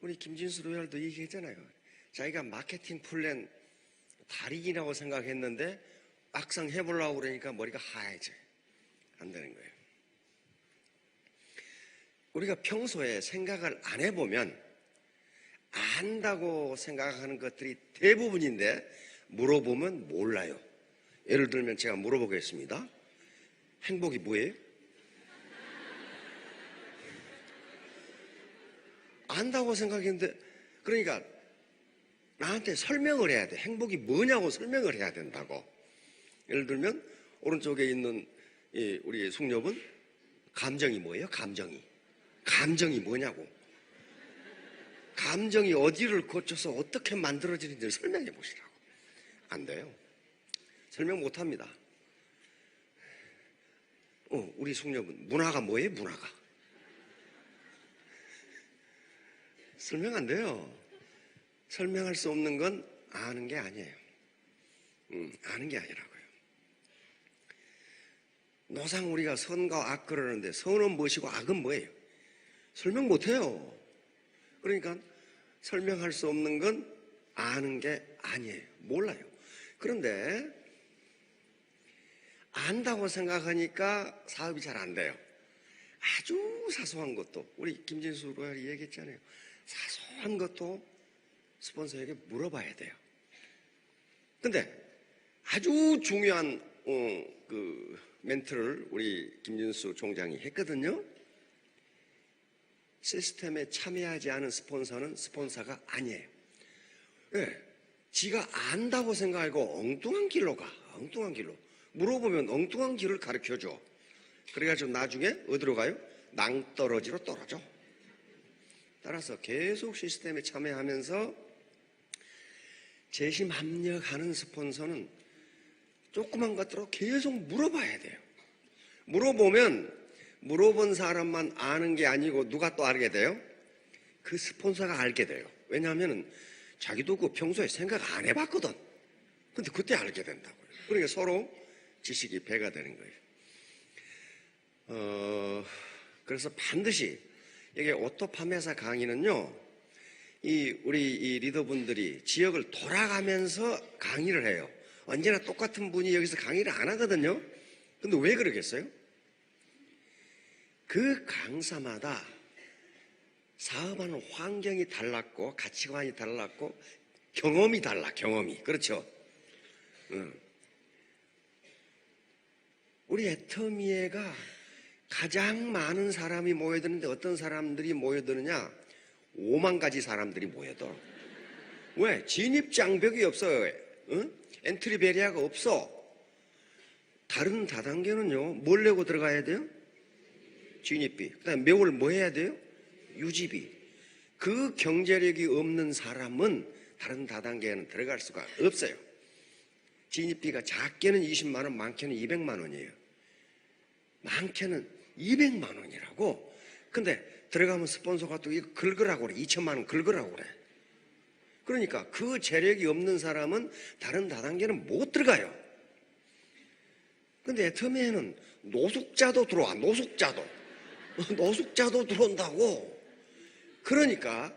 우리 김진수 로얄도 얘기했잖아요. 자기가 마케팅 플랜 달인이라고 생각했는데 막상 해보려고 그러니까 머리가 하얘져. 안 되는 거예요. 우리가 평소에 생각을 안 해보면 안다고 생각하는 것들이 대부분인데 물어보면 몰라요. 예를 들면 제가 물어보겠습니다. 행복이 뭐예요? 안다고 생각했는데, 그러니까 나한테 설명을 해야 돼. 행복이 뭐냐고 설명을 해야 된다고. 예를 들면 오른쪽에 있는 우리 숙녀분, 감정이 뭐예요? 감정이 뭐냐고. 감정이 어디를 거쳐서 어떻게 만들어지는지 설명해 보시라고. 안 돼요. 설명 못 합니다. 우리 숙녀분, 문화가 뭐예요? 문화가. 설명 안 돼요. 설명할 수 없는 건 아는 게 아니에요. 아는 게 아니라고요. 노상 우리가 선과 악 그러는데 선은 무엇이고 악은 뭐예요? 설명 못 해요. 그러니까 설명할 수 없는 건 아는 게 아니에요. 몰라요. 그런데 안다고 생각하니까 사업이 잘 안 돼요. 아주 사소한 것도, 우리 김진수 로얄이 얘기했잖아요. 사소한 것도 스폰서에게 물어봐야 돼요. 근데 아주 중요한 그 멘트를 우리 김진수 총장이 했거든요. 시스템에 참여하지 않은 스폰서는 스폰서가 아니에요. 네, 지가 안다고 생각하고 엉뚱한 길로 가. 엉뚱한 길로. 물어보면 엉뚱한 길을 가르쳐줘. 그래가지고 나중에 어디로 가요? 낭떠러지로 떨어져. 따라서 계속 시스템에 참여하면서 재심 합력하는 스폰서는 조그만 것들로 계속 물어봐야 돼요. 물어보면 물어본 사람만 아는 게 아니고 누가 또 알게 돼요? 그 스폰서가 알게 돼요. 왜냐하면 자기도 그 평소에 생각 안 해봤거든. 근데 그때 알게 된다고요. 그러니까 서로 지식이 배가 되는 거예요. 그래서 반드시 이게 오토 판매사 강의는요, 우리 이 리더분들이 지역을 돌아가면서 강의를 해요. 언제나 똑같은 분이 여기서 강의를 안 하거든요. 근데 왜 그러겠어요? 그 강사마다 사업하는 환경이 달랐고, 가치관이 달랐고, 경험이 달라, 경험이. 그렇죠? 우리 애터미에가 가장 많은 사람이 모여드는데 어떤 사람들이 모여드느냐? 5만 가지 사람들이 모여들어. 왜? 진입 장벽이 없어요. 엔트리 베리어가 없어. 다른 다단계는요, 뭘 내고 들어가야 돼요? 진입비. 그 다음에 매월 뭐 해야 돼요? 유지비. 그 경제력이 없는 사람은 다른 다단계에는 들어갈 수가 없어요. 진입비가 작게는 20만 원, 많게는 200만 원이에요. 많게는 200만 원이라고. 근데 들어가면 스폰서가 또 이거 긁으라고 그래. 2천만 원 긁으라고 그래. 그러니까 그 재력이 없는 사람은 다른 다단계는 못 들어가요. 근데 애터미에는 노숙자도 들어와. 노숙자도 들어온다고. 그러니까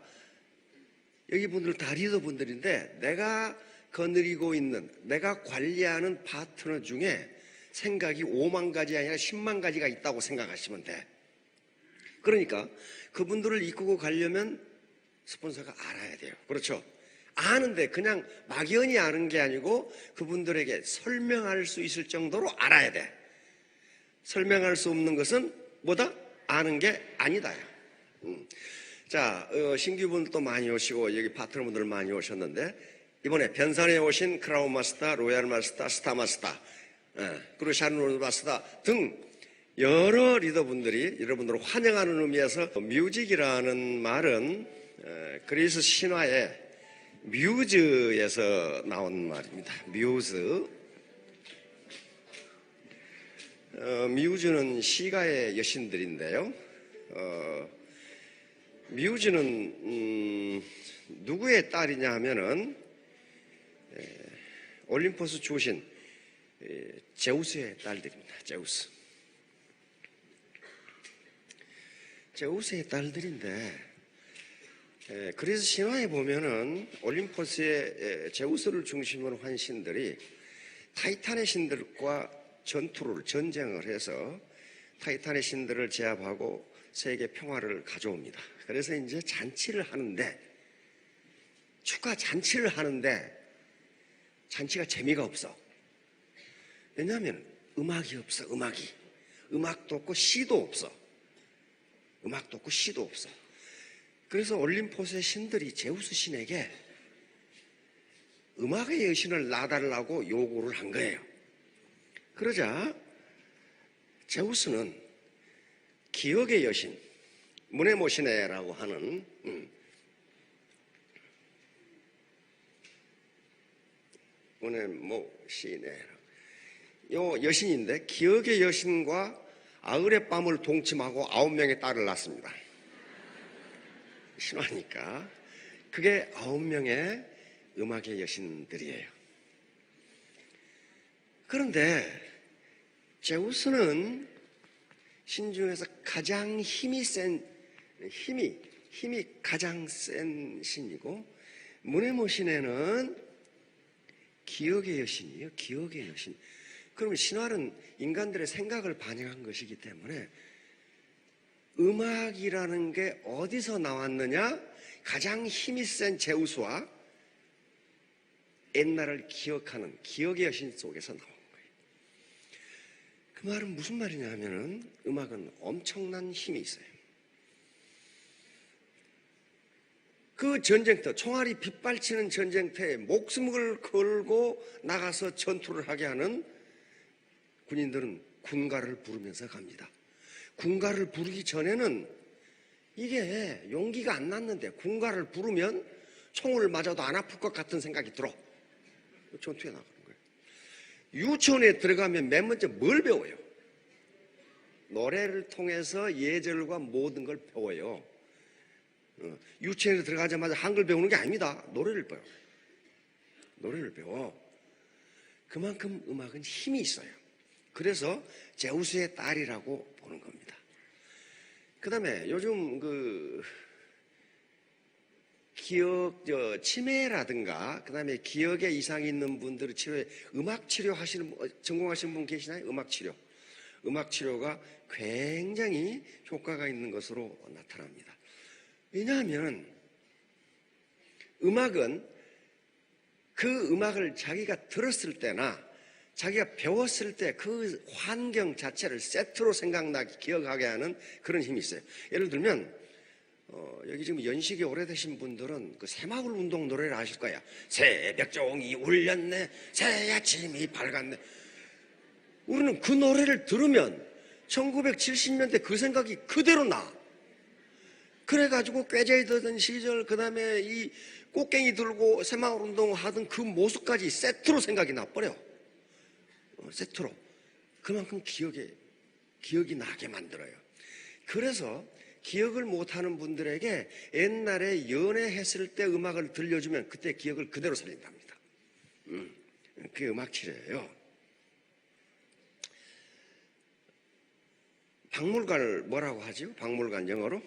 여기 분들 다 리더분들인데 내가 거느리고 있는, 내가 관리하는 파트너 중에 생각이 5만 가지 아니라 10만 가지가 있다고 생각하시면 돼. 그러니까 그분들을 이끌고 가려면 스폰서가 알아야 돼요. 그렇죠? 아는데 그냥 막연히 아는 게 아니고 그분들에게 설명할 수 있을 정도로 알아야 돼. 설명할 수 없는 것은 뭐다? 아는 게 아니다. 자, 신규분들도 많이 오시고 여기 파트너분들 많이 오셨는데 이번에 변산에 오신 크라운 마스터, 로얄 마스터, 스타 마스터, 그리고 샤론 마스터 등 여러 리더분들이 여러분들을 환영하는 의미에서 뮤직이라는 말은 그리스 신화의 뮤즈에서 나온 말입니다. 뮤즈. 뮤즈는 시가의 여신들인데요. 뮤즈는 누구의 딸이냐 하면은 올림포스 주신 제우스의 딸들입니다. 제우스의 딸들인데 그래서 신화에 보면은 올림포스의 제우스를 중심으로 한 신들이 타이탄의 신들과 전쟁을 해서 타이탄의 신들을 제압하고 세계 평화를 가져옵니다. 그래서 이제 축하 잔치를 하는데 잔치가 재미가 없어. 왜냐하면 음악이 없어. 음악도 없고 시도 없어. 그래서 올림포스의 신들이 제우스 신에게 음악의 여신을 놔달라고 요구를 한 거예요. 그러자 제우스는 기억의 여신 무네모시네라고 하는 무네모시네 요 여신인데 기억의 여신과 아흐레 밤을 동침하고 9명의 딸을 낳습니다. 신화니까 그게 9명의 음악의 여신들이에요. 그런데 제우스는 신 중에서 가장 힘이 가장 센 신이고 무네모시네는 기억의 여신이에요. 기억의 여신. 그러면 신화는 인간들의 생각을 반영한 것이기 때문에 음악이라는 게 어디서 나왔느냐? 가장 힘이 센 제우스와 옛날을 기억하는 기억의 여신 속에서 나온 거예요. 그 말은 무슨 말이냐 하면은 음악은 엄청난 힘이 있어요. 그 전쟁터, 총알이 빗발치는 전쟁터에 목숨을 걸고 나가서 전투를 하게 하는 군인들은 군가를 부르면서 갑니다. 군가를 부르기 전에는 이게 용기가 안 났는데 군가를 부르면 총을 맞아도 안 아플 것 같은 생각이 들어. 전투에 나가는 거예요. 유치원에 들어가면 맨 먼저 뭘 배워요? 노래를 통해서 예절과 모든 걸 배워요. 유치원에 들어가자마자 한글 배우는 게 아닙니다. 노래를 배워. 그만큼 음악은 힘이 있어요. 그래서 제우스의 딸이라고 보는 겁니다. 그 다음에 요즘 치매라든가 그 다음에 기억에 이상이 있는 분들을 치료해 음악 치료 전공하시는 분 계시나요? 음악 치료가 굉장히 효과가 있는 것으로 나타납니다. 왜냐하면 음악은 그 음악을 자기가 들었을 때나 자기가 배웠을 때 그 환경 자체를 세트로 생각나게 기억하게 하는 그런 힘이 있어요. 예를 들면 여기 지금 연식이 오래되신 분들은 그 새마을 운동 노래를 아실 거야. 새벽종이 울렸네, 새 아침이 밝았네. 우리는 그 노래를 들으면 1970년대 그 생각이 그대로 나. 그래가지고 꾀제이 들던 시절, 그 다음에 이 꽃갱이 들고 새마을 운동 하던 그 모습까지 세트로 생각이 나버려. 세트로. 그만큼 기억이 나게 만들어요. 그래서 기억을 못하는 분들에게 옛날에 연애했을 때 음악을 들려주면 그때 기억을 그대로 살린답니다. 그게 음악 치료예요. 박물관을 뭐라고 하죠? 박물관 영어로?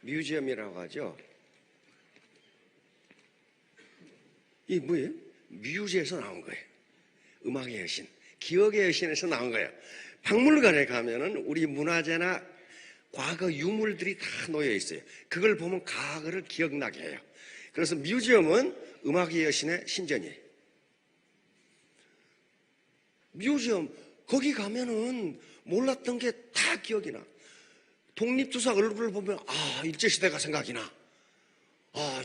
뮤지엄이라고 하죠. 이 뭐예요? 뮤지에서 나온 거예요. 음악의 여신, 기억의 여신에서 나온 거예요. 박물관에 가면은 우리 문화재나 과거 유물들이 다 놓여 있어요. 그걸 보면 과거를 기억나게 해요. 그래서 뮤지엄은 음악의 여신의 신전이에요. 뮤지엄 거기 가면은 몰랐던 게 다 기억이 나. 독립투사 얼굴을 보면 일제시대가 생각이 나.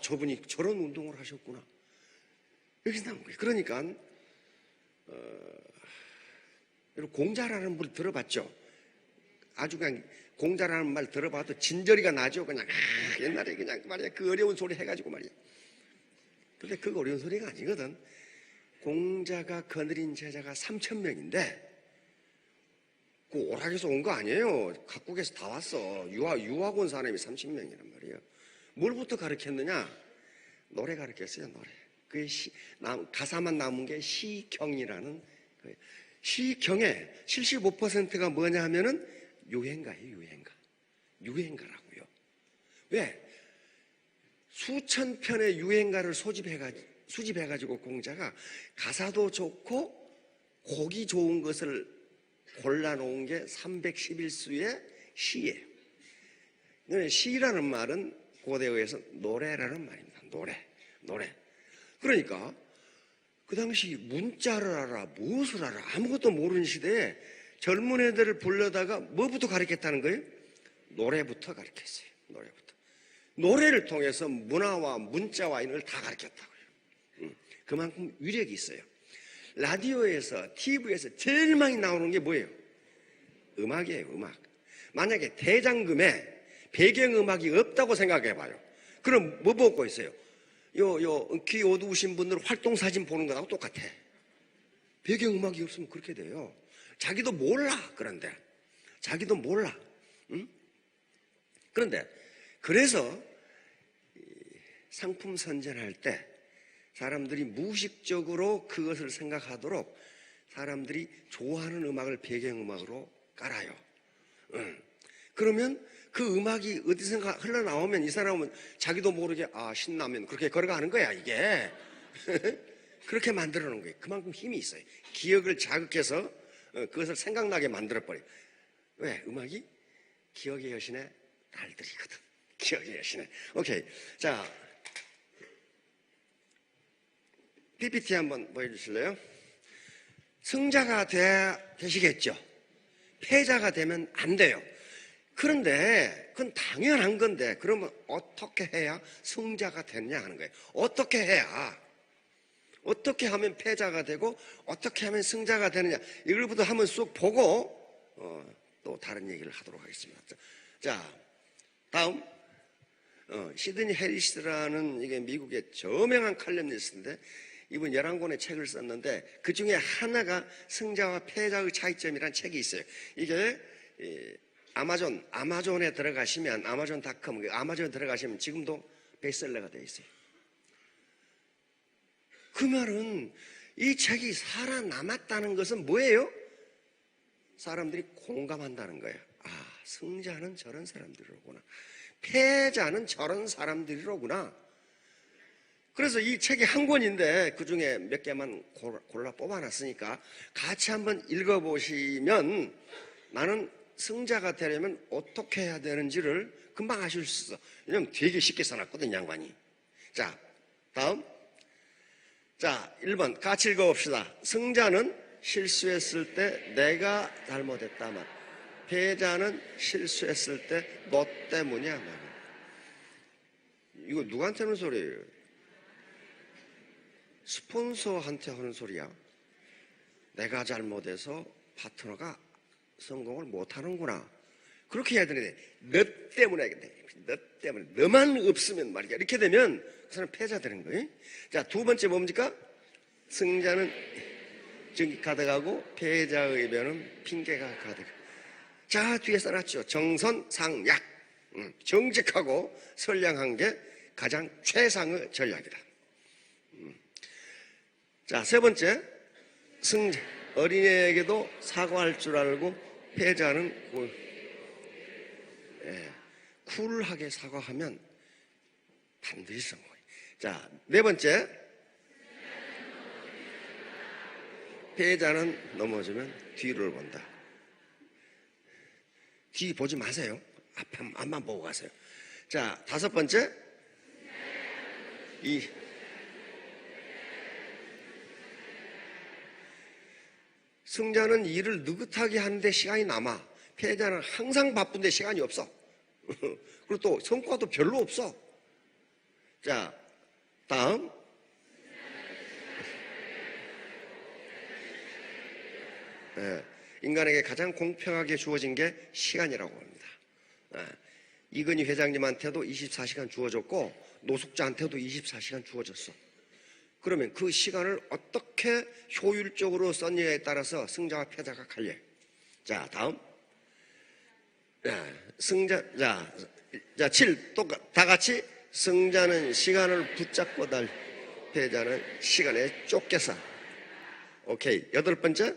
저분이 저런 운동을 하셨구나. 여기서 나온 거예요. 그러니까 공자라는 말 들어봤죠? 아주 그냥 공자라는 말 들어봐도 진저리가 나죠. 그냥 옛날에 그냥 말이야 그 어려운 소리 해가지고 말이야. 근데 그 어려운 소리가 아니거든. 공자가 거느린 제자가 3,000명인데 그 오락에서 온 거 아니에요. 각국에서 다 왔어. 유학 온 사람이 30명이란 말이에요. 뭘부터 가르쳤느냐? 노래 가르쳤어요. 노래. 그 가사만 남은 게 시경이라는 거예요. 시경의 75%가 뭐냐 하면은 유행가예요. 유행가라고요. 왜? 수천 편의 유행가를 수집해가지고 공자가 가사도 좋고 곡이 좋은 것을 골라놓은 게 311수의 시예요. 시라는 말은 고대어에서 노래라는 말입니다. 노래. 그러니까 그 당시 문자를 알아, 무엇을 알아, 아무것도 모르는 시대에 젊은 애들을 불러다가 뭐부터 가르쳤다는 거예요? 노래부터 가르쳤어요. 노래를 통해서 문화와 문자와 이런 걸 다 가르쳤다고요. 그만큼 위력이 있어요. 라디오에서, TV에서 제일 많이 나오는 게 뭐예요? 음악이에요, 음악. 만약에 대장금에 배경음악이 없다고 생각해봐요. 그럼 뭐 보고 있어요? 귀 어두우신 분들 활동사진 보는 거하고 똑같아. 배경음악이 없으면 그렇게 돼요. 자기도 몰라. 그런데 자기도 몰라. 응? 그런데 그래서 상품 선전할 때 사람들이 무의식적으로 그것을 생각하도록 사람들이 좋아하는 음악을 배경음악으로 깔아요. 그러면 그 음악이 어디선가 흘러나오면 이 사람은 자기도 모르게 신나면 그렇게 걸어가는 거야 이게. 그렇게 만들어 놓은 거예요. 그만큼 힘이 있어요. 기억을 자극해서 그것을 생각나게 만들어버려요. 왜? 음악이 기억의 여신의 딸들이거든. 기억의 여신의. 오케이. 자, PPT 한번 보여주실래요? 승자가 되시겠죠? 패자가 되면 안 돼요. 그런데 그건 당연한 건데 그러면 어떻게 해야 승자가 되느냐 하는 거예요. 어떻게 해야, 어떻게 하면 패자가 되고 어떻게 하면 승자가 되느냐, 이걸부터 한번 쑥 보고 또 다른 얘기를 하도록 하겠습니다. 자, 다음 시드니 해리스라는 이게 미국의 저명한 칼럼니스트인데 이분 11권의 책을 썼는데 그 중에 하나가 승자와 패자의 차이점이라는 책이 있어요. 이게 아마존에 들어가시면 아마존.com, 아마존에 들어가시면 지금도 베스트셀러가 되어 있어요. 그 말은 이 책이 살아남았다는 것은 뭐예요? 사람들이 공감한다는 거예요. 승자는 저런 사람들이로구나, 패자는 저런 사람들이로구나. 그래서 이 책이 한 권인데 그 중에 몇 개만 골라 뽑아놨으니까 같이 한번 읽어보시면 나는 승자가 되려면 어떻게 해야 되는지를 금방 아실 수 있어. 왜냐면 되게 쉽게 써놨거든, 양반이. 자, 다음. 자, 1번 같이 읽어봅시다. 승자는 실수했을 때 내가 잘못했다 말, 패자는 실수했을 때 너 때문이야 말. 이거 누구한테 하는 소리예요? 스폰서한테 하는 소리야. 내가 잘못해서 파트너가 성공을 못하는구나, 그렇게 해야 되는데 너 때문에, 너만 없으면 말이야, 이렇게 되면 그 사람 패자 되는 거예요. 자, 두 번째 뭡니까? 승자는 정이 가득하고 패자의 변은 핑계가 가득. 자, 뒤에 써놨죠. 정선상약. 정직하고 선량한 게 가장 최상의 전략이다. 자, 세 번째, 승자 어린애에게도 사과할 줄 알고 패자는 쿨하게 사과하면 반드시 성공해. 자, 네 번째, 패자는 넘어지면 뒤를 본다. 뒤 보지 마세요. 앞만 보고 가세요. 자, 다섯 번째, 승자는 일을 느긋하게 하는데 시간이 남아. 패자는 항상 바쁜데 시간이 없어. 그리고 또 성과도 별로 없어. 자, 다음. 인간에게 가장 공평하게 주어진 게 시간이라고 합니다. 이건희 회장님한테도 24시간 주어졌고 노숙자한테도 24시간 주어졌어. 그러면 그 시간을 어떻게 효율적으로 썼느냐에 따라서 승자와 패자가 갈려요. 자, 다음. 승자, 자, 7. 또 다 같이. 승자는 시간을 붙잡고 패자는 시간에 쫓겨서. 오케이. 여덟 번째.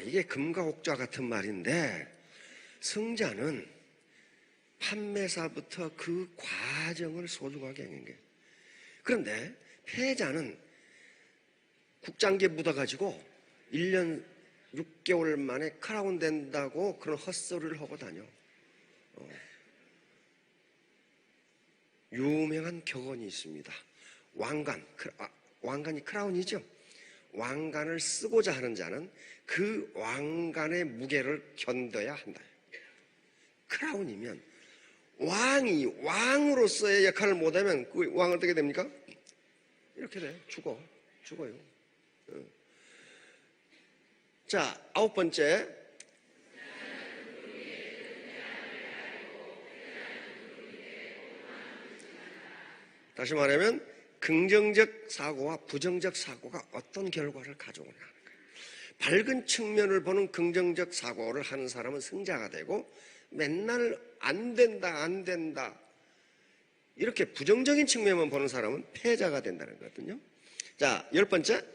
이게 금과 옥좌 같은 말인데 승자는 판매사부터 그 과정을 소중하게 하는 거예요. 그런데 패자는 국장기에 묻어가지고 1년 6개월 만에 크라운 된다고 그런 헛소리를 하고 다녀. 유명한 격언이 있습니다. 왕관이 크라운이죠. 왕관을 쓰고자 하는 자는 그 왕관의 무게를 견뎌야 한다. 크라운이면 왕이 왕으로서의 역할을 못하면 그 왕은 어떻게 됩니까? 이렇게 돼. 죽어요. 자, 9번째. 다시 말하면 긍정적 사고와 부정적 사고가 어떤 결과를 가져오냐 하는 거예요. 밝은 측면을 보는 긍정적 사고를 하는 사람은 승자가 되고, 맨날 안 된다 이렇게 부정적인 측면만 보는 사람은 패자가 된다는 거거든요. 자, 10번째.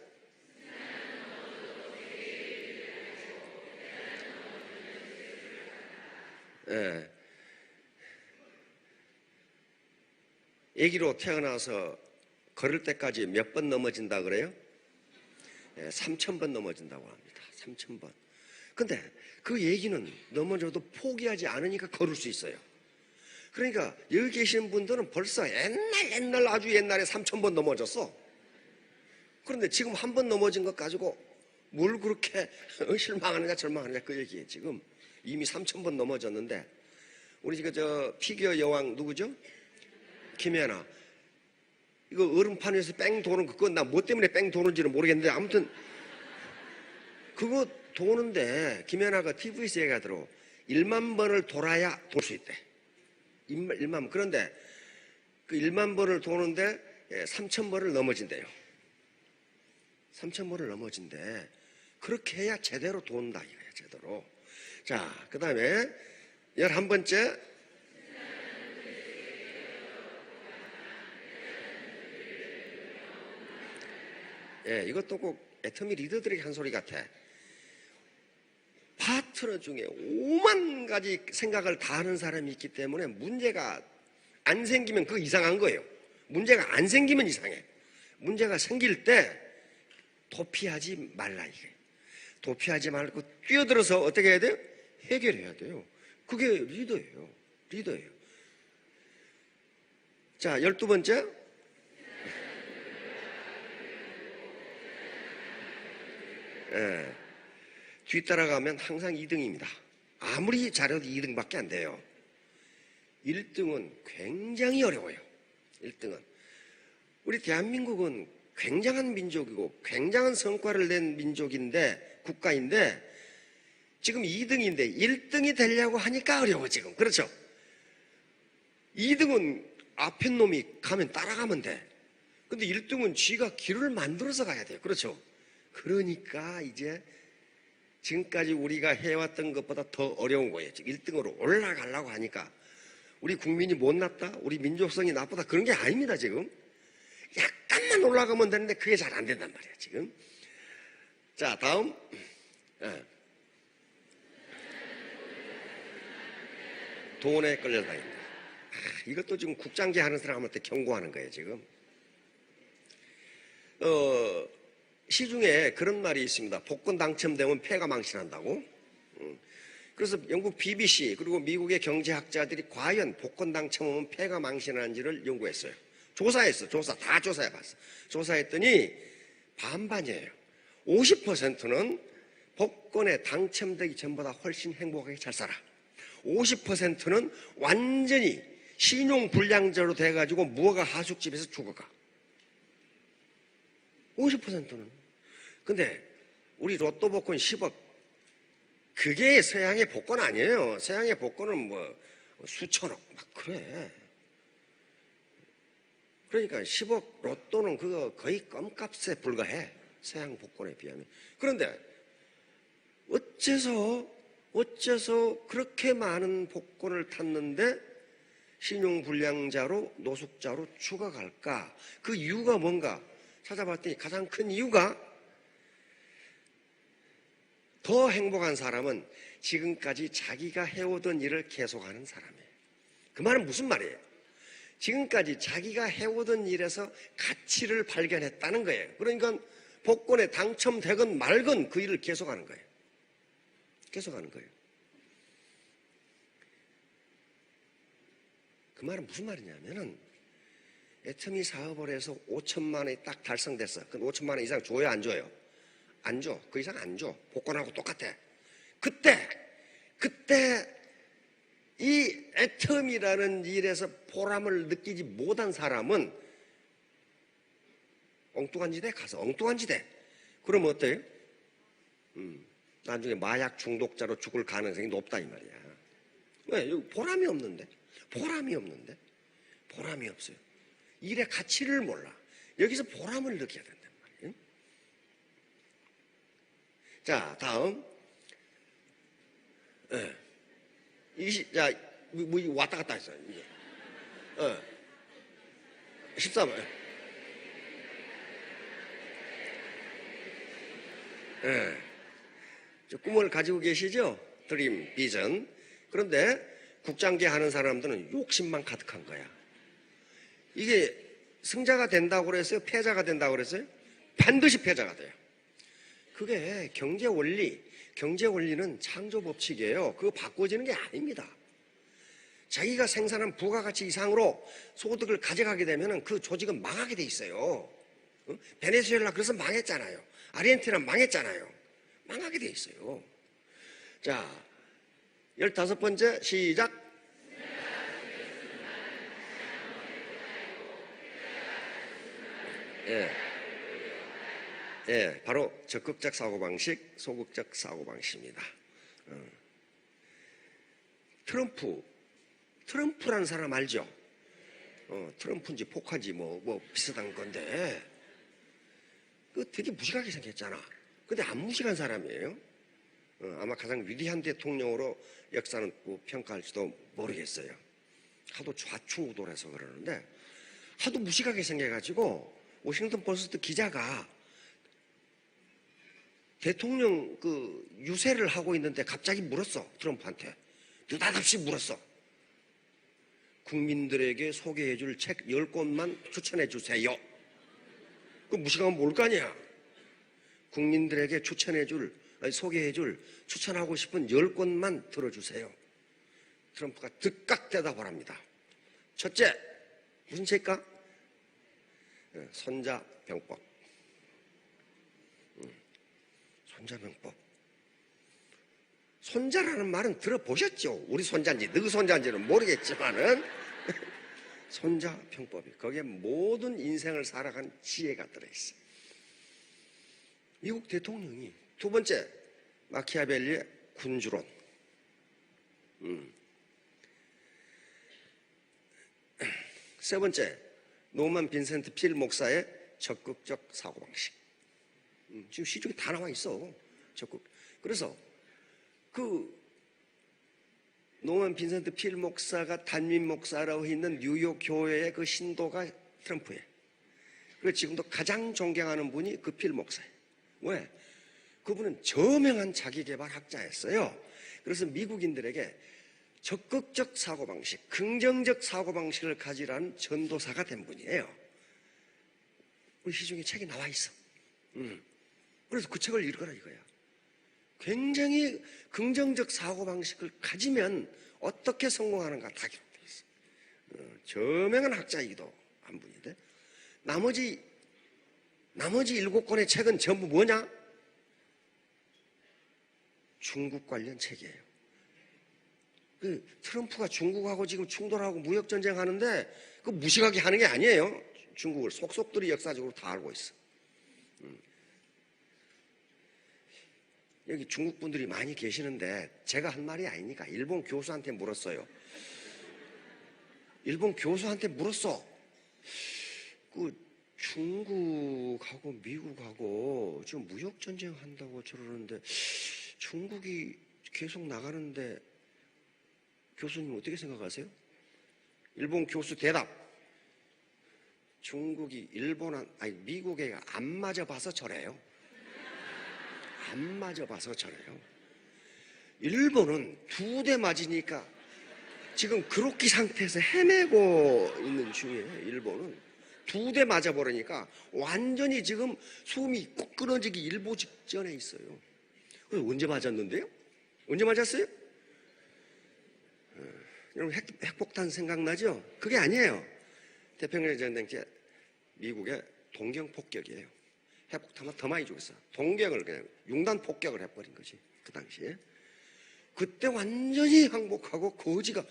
아기로 태어나서 걸을 때까지 몇 번 넘어진다 그래요? 3,000번 넘어진다고 합니다. 3,000번. 근데 그 얘기는 넘어져도 포기하지 않으니까 걸을 수 있어요. 그러니까 여기 계시는 분들은 벌써 옛날 아주 옛날에 3,000번 넘어졌어. 그런데 지금 한 번 넘어진 것 가지고 뭘 그렇게 실망하느냐 절망하느냐 그 얘기예요. 지금 이미 3,000번 넘어졌는데, 우리 지금 저 피겨 여왕 누구죠? 김연아. 이거 얼음판 위에서 뺑 도는 그건 나 뭐 때문에 뺑 도는지는 모르겠는데, 아무튼 그거 도는데 김연아가 TV에서 얘기하더라고. 1만 번을 돌아야 돌 수 있대. 1만 번. 그런데 그 1만 번을 도는데 3,000번을 넘어진대요. 3,000번을 넘어진대. 그렇게 해야 제대로 돈다 이거야, 제대로. 자, 그 다음에 11번째. 이것도 꼭 애터미 리더들에게 한 소리 같아. 파트너 중에 5만 가지 생각을 다 하는 사람이 있기 때문에 문제가 안 생기면 그거 이상한 거예요. 문제가 안 생기면 이상해. 문제가 생길 때 도피하지 말라 이게. 도피하지 말고 뛰어들어서 어떻게 해야 돼요? 해결해야 돼요. 그게 리더예요. 자, 12번째. 뒤따라가면 항상 2등입니다. 아무리 잘해도 2등밖에 안 돼요. 1등은 굉장히 어려워요. 1등은. 우리 대한민국은 굉장한 민족이고 굉장한 성과를 낸 민족인데, 국가인데, 지금 2등인데 1등이 되려고 하니까 어려워 지금. 그렇죠? 2등은 앞에 놈이 가면 따라가면 돼. 근데 1등은 쥐가 길을 만들어서 가야 돼요. 그렇죠? 그러니까 이제 지금까지 우리가 해왔던 것보다 더 어려운 거예요. 1등으로 올라가려고 하니까 우리 국민이 못났다, 우리 민족성이 나쁘다 그런 게 아닙니다. 지금 약간만 올라가면 되는데 그게 잘 안 된단 말이야 지금. 자, 다음. 돈에 끌려다닌다. 이것도 지금 국장기 하는 사람한테 경고하는 거예요 지금. 시중에 그런 말이 있습니다. 복권 당첨되면 패가 망신한다고. 그래서 영국 BBC 그리고 미국의 경제학자들이 과연 복권 당첨하면 패가 망신하는지를 연구했어요. 조사했어. 다 조사해봤어. 조사했더니 반반이에요. 50%는 복권에 당첨되기 전보다 훨씬 행복하게 잘 살아. 50%는 완전히 신용불량자로 돼가지고 무허가 하숙집에서 죽어가. 50%는. 근데 우리 로또 복권 10억, 그게 서양의 복권 아니에요. 서양의 복권은 뭐 수천억 막 그래. 그러니까 10억 로또는 그거 거의 껌값에 불과해. 서양 복권에 비하면. 그런데 어째서 그렇게 많은 복권을 탔는데 신용불량자로 노숙자로 죽어갈까? 그 이유가 뭔가 찾아봤더니 가장 큰 이유가, 더 행복한 사람은 지금까지 자기가 해오던 일을 계속하는 사람이에요. 그 말은 무슨 말이에요? 지금까지 자기가 해오던 일에서 가치를 발견했다는 거예요. 그러니까 복권에 당첨되건 말건 그 일을 계속하는 거예요. 계속하는 거예요. 그 말은 무슨 말이냐면은 애터미 사업을 해서 5천만 원이 딱 달성됐어. 그럼 5천만 원 이상 줘요, 안 줘요? 안 줘. 그 이상 안 줘. 복권하고 똑같아. 그때 이 애터미라는 일에서 보람을 느끼지 못한 사람은 엉뚱한 지대 가서 엉뚱한 지대. 그러면 어때요? 나중에 마약 중독자로 죽을 가능성이 높다 이 말이야. 왜? 여기 보람이 없는데. 보람이 없어요. 일의 가치를 몰라. 여기서 보람을 느껴야 된단 말이에요. 자, 다음. 자, 뭐 왔다 갔다 했어요. 13번. 꿈을 가지고 계시죠? 드림, 비전. 그런데 국장계 하는 사람들은 욕심만 가득한 거야. 이게 승자가 된다고 그랬어요? 패자가 된다고 그랬어요? 반드시 패자가 돼요. 그게 경제 원리는 창조 법칙이에요. 그거 바꿔지는 게 아닙니다. 자기가 생산한 부가가치 이상으로 소득을 가져가게 되면 그 조직은 망하게 돼 있어요. 베네수엘라 그래서 망했잖아요. 아르헨티나 망했잖아요. 망하게 돼 있어요. 자, 15번째 시작. 바로 적극적 사고방식, 소극적 사고방식입니다. 트럼프라는 사람 알죠? 트럼프인지 폭한지 뭐 비슷한 건데, 그 되게 무식하게 생겼잖아. 근데 안 무식한 사람이에요. 아마 가장 위대한 대통령으로 역사는 평가할지도 모르겠어요. 하도 좌충우돌해서 그러는데, 하도 무식하게 생겨가지고 워싱턴 포스트 기자가 대통령 유세를 하고 있는데 갑자기 물었어. 트럼프한테 느닷없이 물었어. 국민들에게 소개해줄 책 10권만 추천해주세요. 그 무식하면 뭘 거냐? 국민들에게 소개해줄 추천하고 싶은 10권만 들어주세요. 트럼프가 즉각 대답을 합니다. 첫째, 무슨 책일까? 손자병법. 손자병법. 손자라는 말은 들어보셨죠? 우리 손자인지 너희 손자인지는 모르겠지만은 손자병법이 거기에 모든 인생을 살아간 지혜가 들어있어. 미국 대통령이 두 번째 마키아벨리의 군주론. 세 번째 노만 빈센트 필 목사의 적극적 사고방식. 지금 시중에 다 나와 있어. 그래서 노만 빈센트 필 목사가 단임 목사라고 있는 뉴욕 교회의 그 신도가 트럼프예요. 그리고 지금도 가장 존경하는 분이 그 필 목사예요. 왜? 그분은 저명한 자기개발 학자였어요. 그래서 미국인들에게 적극적 사고방식, 긍정적 사고방식을 가지라는 전도사가 된 분이에요. 우리 시중에 책이 나와 있어. 그래서 그 책을 읽어라 이거야. 굉장히 긍정적 사고방식을 가지면 어떻게 성공하는가 다 기록되어 있어. 저명한 학자이기도 한 분인데 나머지 7권의 책은 전부 뭐냐? 중국 관련 책이에요. 트럼프가 중국하고 지금 충돌하고 무역전쟁 하는데 그 무식하게 하는 게 아니에요. 중국을 속속들이 역사적으로 다 알고 있어. 여기 중국 분들이 많이 계시는데 제가 한 말이 아니니까 일본 교수한테 물었어요. 일본 교수한테 물었어. 중국하고 미국하고 지금 무역전쟁 한다고 저러는데 중국이 계속 나가는데 교수님 어떻게 생각하세요? 일본 교수 대답. 중국이 미국에 안 맞아봐서 저래요. 안 맞아봐서 저래요. 일본은 2대 맞으니까 지금 그로키 상태에서 헤매고 있는 중이에요. 일본은 2대 맞아버리니까 완전히 지금 숨이 꼭 끊어지기 일보 직전에 있어요. 그래서 언제 맞았는데요? 언제 맞았어요? 여러분 핵폭탄 생각나죠? 그게 아니에요. 태평양 전쟁 때 미국의 동경 폭격이에요. 핵폭탄만 더 많이 죽였어. 동경을 그냥 융단 폭격을 해버린 거지. 그 당시에. 그때 완전히 항복하고 거지가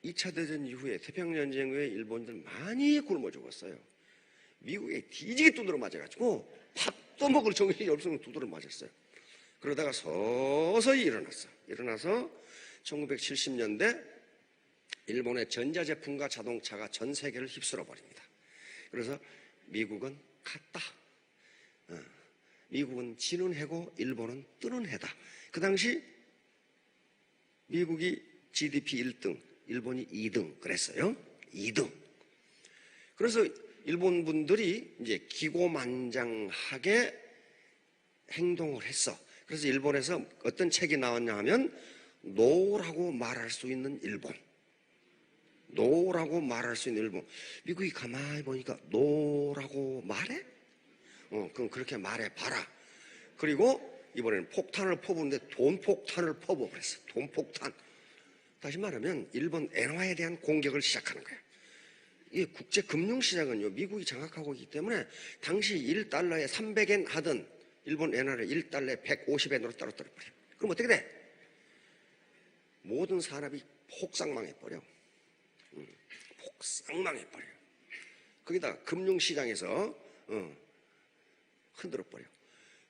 2차 대전 이후에 태평양 전쟁 후에 일본들 많이 굶어 죽었어요. 미국에 뒤지게 두드러 맞아가지고 밥도 먹을 정신이 없으면 두드러 맞았어요. 그러다가 서서히 일어나서 1970년대 일본의 전자제품과 자동차가 전 세계를 휩쓸어 버립니다. 그래서 미국은 갔다. 미국은 지는 해고 일본은 뜨는 해다. 그 당시 미국이 GDP 1등, 일본이 2등 그랬어요. 2등. 그래서 일본 분들이 이제 기고만장하게 행동을 했어. 그래서 일본에서 어떤 책이 나왔냐 하면 노라고 말할 수 있는 일본. 노라고 말할 수 있는 일본. 미국이 가만히 보니까 노라고 말해? 그럼 그렇게 말해봐라. 그리고 이번에는 폭탄을 퍼부는데 돈폭탄을 퍼부어버렸어. 돈폭탄. 다시 말하면 일본 엔화에 대한 공격을 시작하는 거예요. 이 국제금융시장은요, 미국이 장악하고 있기 때문에 당시 1달러에 300엔 하던 일본 엔화를 1달러에 150엔으로 떨어뜨려버려요. 그럼 어떻게 돼? 모든 산업이 폭삭망해버려. 폭삭망해버려. 거기다 금융시장에서 흔들어버려.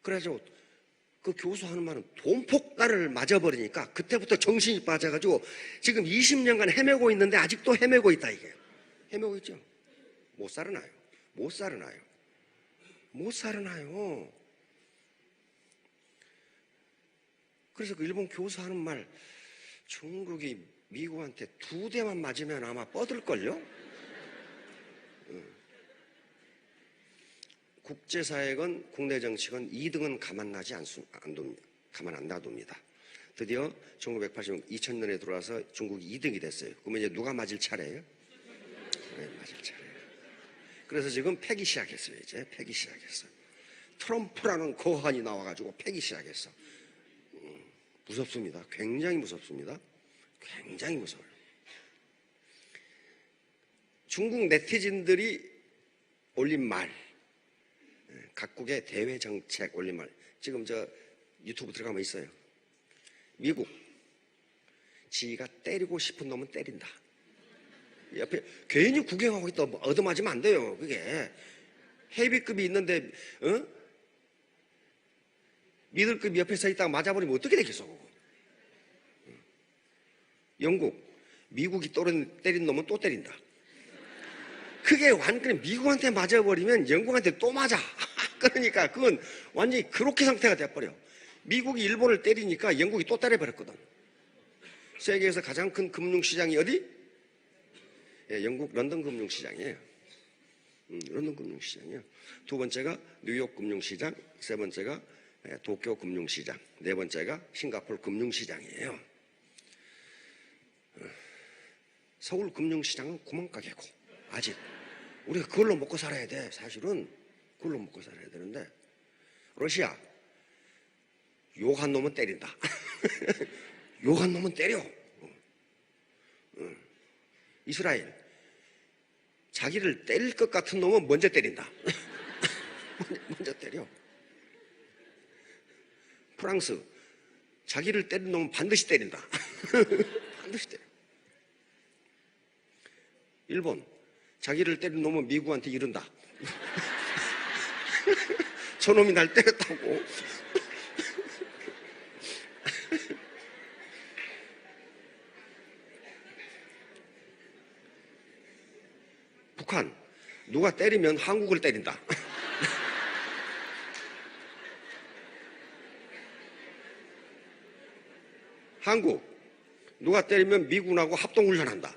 그래가지고 그 교수 하는 말은 돈폭탄을 맞아버리니까 그때부터 정신이 빠져가지고 지금 20년간 헤매고 있는데 아직도 헤매고 있다 이게. 헤매고 있죠. 못 살아나요. 못 살아나요. 못 살아나요. 그래서 그 일본 교수 하는 말, 중국이 미국한테 2대만 맞으면 아마 뻗을걸요? 국제사회건 국내 정치건 2등은 가만 안 놔둡니다. 드디어 1980년 2000년에 들어와서 중국이 2등이 됐어요. 그러면 이제 누가 맞을 차례예요? 네, 맞을 차례예요. 그래서 지금 패기 시작했어요. 이제 패기 시작했어요. 트럼프라는 거한이 나와가지고 패기 시작했어. 무섭습니다. 굉장히 무섭습니다. 굉장히 무서워요. 중국 네티즌들이 올린 말, 각국의 대외 정책 올린 말, 지금 저 유튜브 들어가면 있어요. 미국, 지가 때리고 싶은 놈은 때린다. 옆에 괜히 구경하고 있다 얻어맞으면 안 돼요. 그게 헤비급이 있는데 미들급 옆에 서 있다가 맞아버리면 어떻게 되겠어 그거. 영국, 미국이 때린 놈은 또 때린다. 그게 완전히 미국한테 맞아버리면 영국한테 또 맞아. 그러니까 그건 완전히 그렇게 상태가 돼버려. 미국이 일본을 때리니까 영국이 또 때려버렸거든. 세계에서 가장 큰 금융시장이 어디? 예, 영국 런던 금융시장이에요. 런던 금융시장이에요. 두 번째가 뉴욕 금융시장, 세 번째가 도쿄 금융시장, 네 번째가 싱가포르 금융시장이에요. 서울 금융시장은 구멍가게고 아직 우리가 그걸로 먹고 살아야 돼. 사실은 그걸로 먹고 살아야 되는데 러시아 욕한 놈은 때린다. 욕한 놈은 때려. 이스라엘 자기를 때릴 것 같은 놈은 먼저 때린다. 먼저 때려. 프랑스 자기를 때린 놈은 반드시 때린다. 반드시 때려. 일본 자기를 때린 놈은 미국한테 이른다. 저놈이 날 때렸다고. 북한 누가 때리면 한국을 때린다. 한국 누가 때리면 미군하고 합동훈련한다.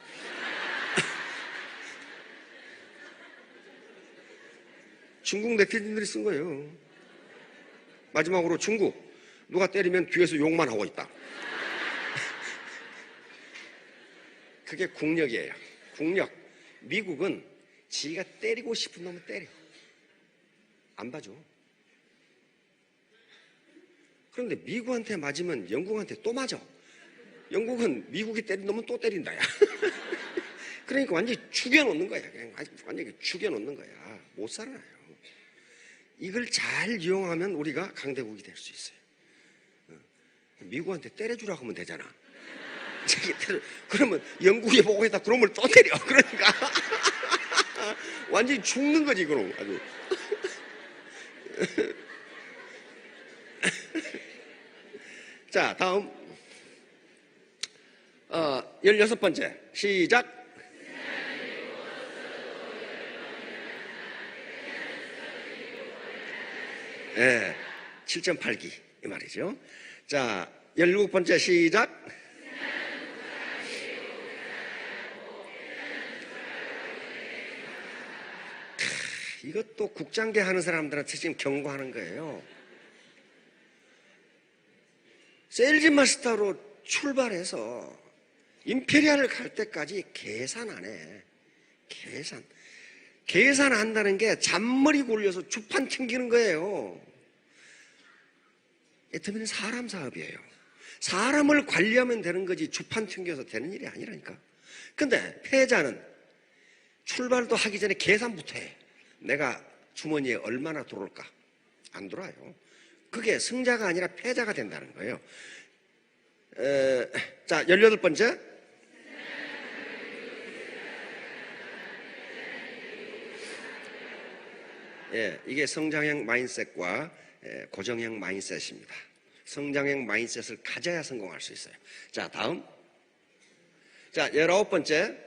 중국 네티즌들이 쓴 거예요. 마지막으로 중국 누가 때리면 뒤에서 욕만 하고 있다. 그게 국력이에요. 국력. 미국은 지가 때리고 싶은 놈은 때려. 안 봐줘. 그런데 미국한테 맞으면 영국한테 또 맞아. 영국은 미국이 때린 놈은 또 때린다. 야. 그러니까 완전히 죽여놓는 거야. 그냥 완전히 죽여놓는 거야. 못 살아요. 이걸 잘 이용하면 우리가 강대국이 될 수 있어요. 미국한테 때려주라고 하면 되잖아. 그러면 영국이 보고있다 그놈을 또 때려. 그러니까 완전히 죽는 거지 그럼. 아주. 자, 다음 16번째 시작. 네, 7.8기 이 말이죠. 자, 17번째 시작. 이것도 국장계 하는 사람들한테 지금 경고하는 거예요. 세일즈 마스터로 출발해서 임페리얼을 갈 때까지 계산 안 해. 계산한다는 게 잔머리 굴려서 주판 튕기는 거예요. 애터미는 사람 사업이에요. 사람을 관리하면 되는 거지 주판 튕겨서 되는 일이 아니라니까. 근데 패자는 출발도 하기 전에 계산부터 해. 내가 주머니에 얼마나 들어올까? 안 들어와요. 그게 승자가 아니라 패자가 된다는 거예요. 자, 18번째. 예, 이게 성장형 마인셋과 고정형 마인셋입니다. 성장형 마인셋을 가져야 성공할 수 있어요. 자, 다음. 자, 19번째.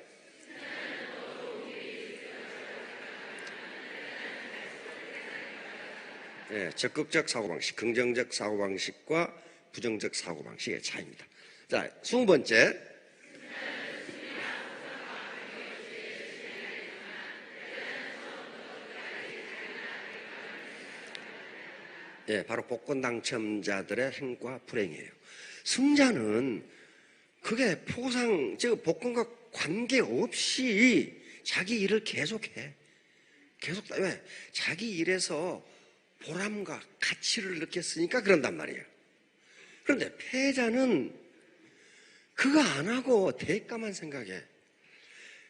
예, 적극적 사고방식, 긍정적 사고방식과 부정적 사고방식의 차이입니다. 자, 20번째. 예, 바로 복권 당첨자들의 행과 불행이에요. 승자는 그게 복권과 관계없이 자기 일을 계속해. 왜? 자기 일에서 보람과 가치를 느꼈으니까 그런단 말이에요. 그런데 패자는 그거 안 하고 대가만 생각해.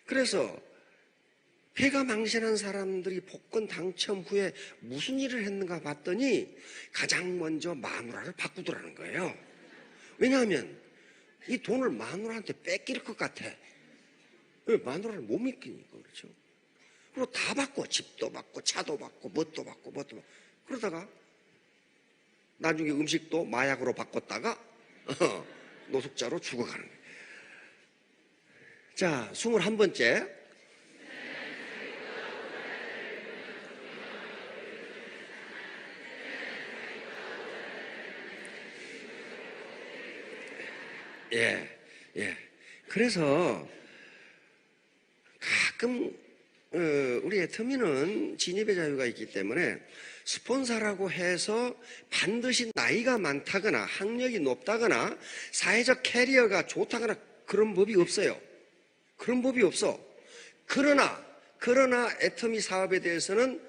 그래서 패가 망신한 사람들이 복권 당첨 후에 무슨 일을 했는가 봤더니 가장 먼저 마누라를 바꾸더라는 거예요. 왜냐하면 이 돈을 마누라한테 뺏길 것 같아. 마누라를 못 믿기니까 그렇죠. 그리고 다 바꿔. 집도 바꿔, 차도 바꿔, 뭣도 바꿔. 그러다가 나중에 음식도 마약으로 바꿨다가 노숙자로 죽어가는 거예요. 자, 21번째. 예. 그래서 가끔 우리 애터미는 진입의 자유가 있기 때문에 스폰서라고 해서 반드시 나이가 많다거나 학력이 높다거나 사회적 캐리어가 좋다거나 그런 법이 없어요. 그런 법이 없어. 그러나 애터미 사업에 대해서는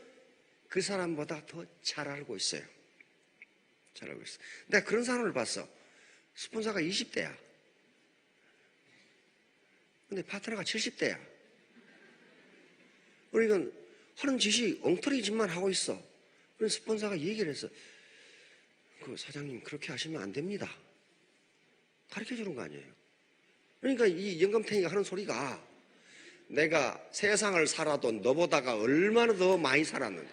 그 사람보다 더 잘 알고 있어요. 내가 그런 사람을 봤어. 스폰서가 20대야. 근데 파트너가 70대야. 그러니까 하는 짓이 엉터리 짓만 하고 있어. 그래서 스폰서가 얘기를 했어. 그 사장님 그렇게 하시면 안 됩니다. 가르쳐 주는 거 아니에요. 그러니까 이 영감탱이가 하는 소리가 내가 세상을 살아도 너보다가 얼마나 더 많이 살았는데